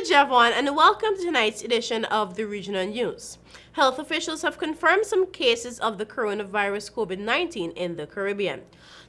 good, Javon, and welcome to tonight's edition of the Regional News. Health officials have confirmed some cases of the coronavirus COVID-19 in the Caribbean.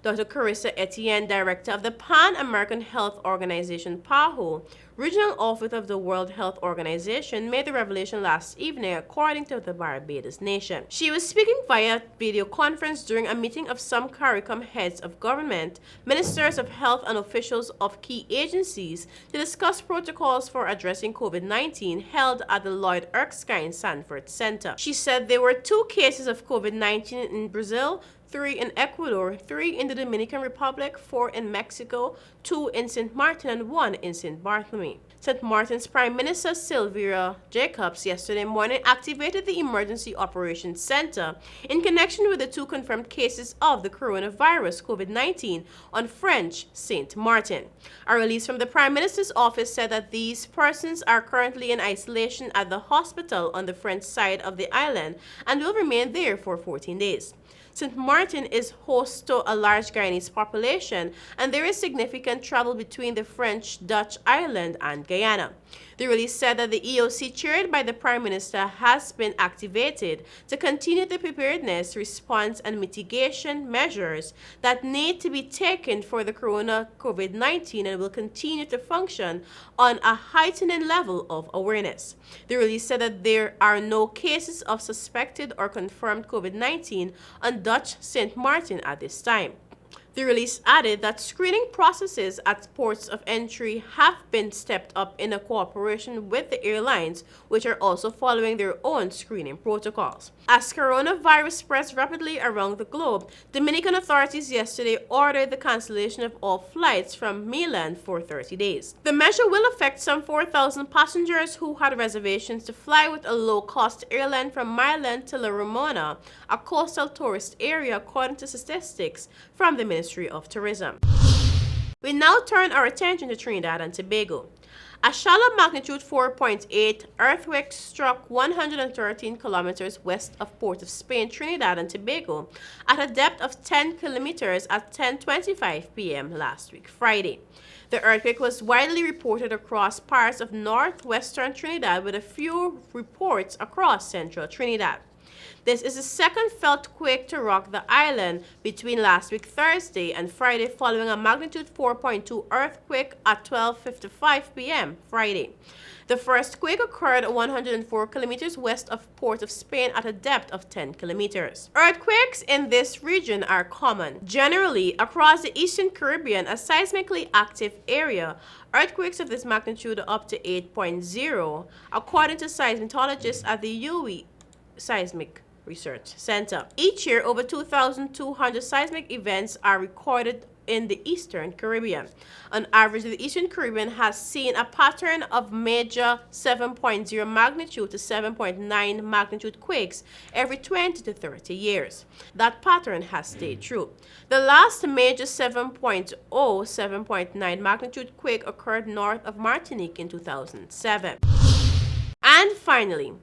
Dr. Carissa Etienne, director of the Pan-American Health Organization, PAHO, regional office of the World Health Organization, made the revelation last evening, according to the Barbados nation. She was speaking via video conference during a meeting of some CARICOM heads of government, ministers of health, and officials of key agencies to discuss protocols for addressing COVID-19 held at the Lloyd Erskine Sanford Center. She said there were 2 cases of COVID-19 in Brazil, 3 in Ecuador, 3 in the Dominican Republic, 4 in Mexico, 2 in St. Martin, and 1 in St. Bartholomew. St. Martin's Prime Minister Sylvia Jacobs yesterday morning activated the Emergency Operations Center in connection with the 2 confirmed cases of the coronavirus COVID-19 on French St. Martin. A release from the Prime Minister's office said that these persons are currently in isolation at the hospital on the French side of the island and will remain there for 14 days. St. Martin is host to a large Guyanese population, and there is significant travel between the French-Dutch island and Guyana. The release said that the EOC, chaired by the Prime Minister, has been activated to continue the preparedness, response, and mitigation measures that need to be taken for the COVID-19 and will continue to function on a heightened level of awareness. The release said that there are no cases of suspected or confirmed COVID-19 on Dutch St. Martin at this time. The release added that screening processes at ports of entry have been stepped up in a cooperation with the airlines, which are also following their own screening protocols. As coronavirus spreads rapidly around the globe, Dominican authorities yesterday ordered the cancellation of all flights from mainland for 30 days. The measure will affect some 4,000 passengers who had reservations to fly with a low-cost airline from Maryland to La Romana, a coastal tourist area, according to statistics from the Ministry of Tourism. We now turn our attention to Trinidad and Tobago. A shallow magnitude 4.8 earthquake struck 113 kilometers west of Port of Spain, Trinidad and Tobago, at a depth of 10 kilometers at 10:25 p.m. last week, Friday. The earthquake was widely reported across parts of northwestern Trinidad, with a few reports across central Trinidad. This is the second felt quake to rock the island between last week Thursday and Friday, following a magnitude 4.2 earthquake at 12:55 p.m. Friday. The first quake occurred 104 kilometers west of Port of Spain at a depth of 10 kilometers. Earthquakes in this region are common. Generally, across the Eastern Caribbean, a seismically active area, earthquakes of this magnitude are up to 8.0, according to seismologists at the UE Seismic Research Center. Each year, over 2,200 seismic events are recorded in the Eastern Caribbean. On average, the Eastern Caribbean has seen a pattern of major 7.0 magnitude to 7.9 magnitude quakes every 20 to 30 years. That pattern has stayed true. The last major 7.0, 7.9 magnitude quake occurred north of Martinique in 2007. And finally,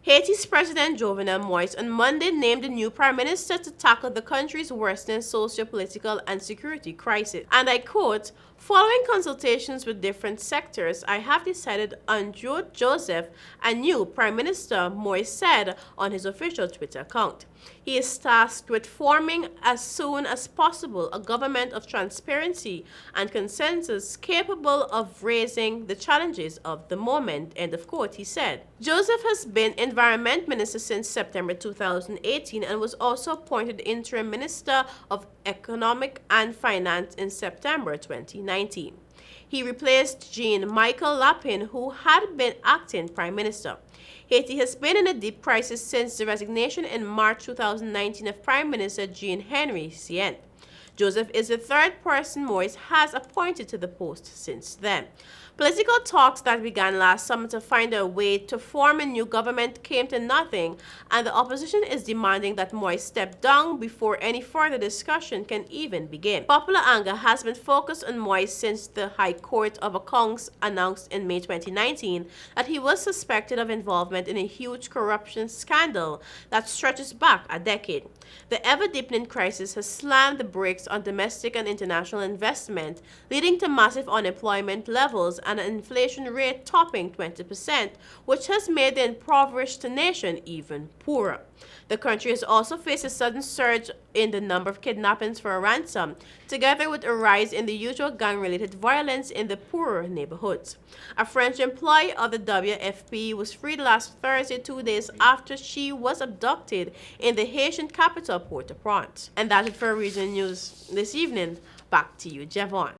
Haiti's President Jovenel Moïse on Monday named a new prime minister to tackle the country's worsening socio-political and security crisis. And I quote, "Following consultations with different sectors, I have decided on Joseph, a new prime minister," Moïse said on his official Twitter account. He is tasked with forming as soon as possible a government of transparency and consensus capable of raising the challenges of the moment, end of quote, he said. Joseph has been environment minister since September 2018 and was also appointed interim minister of economic and finance in September 2019. He replaced Jean-Michel Lapin, who had been acting prime minister. Haiti has been in a deep crisis since the resignation in March 2019 of Prime Minister Jean-Henri Sient. Joseph is the third person Moïse has appointed to the post since then. Political talks that began last summer to find a way to form a new government came to nothing, and the opposition is demanding that Moïse step down before any further discussion can even begin. Popular anger has been focused on Moïse since the High Court of Accounts announced in May 2019 that he was suspected of involvement in a huge corruption scandal that stretches back a decade. The ever-deepening crisis has slammed the brakes on domestic and international investment, leading to massive unemployment levels and an inflation rate topping 20%, which has made the impoverished nation even poorer. The country has also faced a sudden surge in the number of kidnappings for a ransom, together with a rise in the usual gang-related violence in the poorer neighborhoods. A French employee of the WFP was freed last Thursday, 2 days after she was abducted in the Haitian capital, Port-au-Prince. And that's it for Regional News this evening. Back to you, Javon.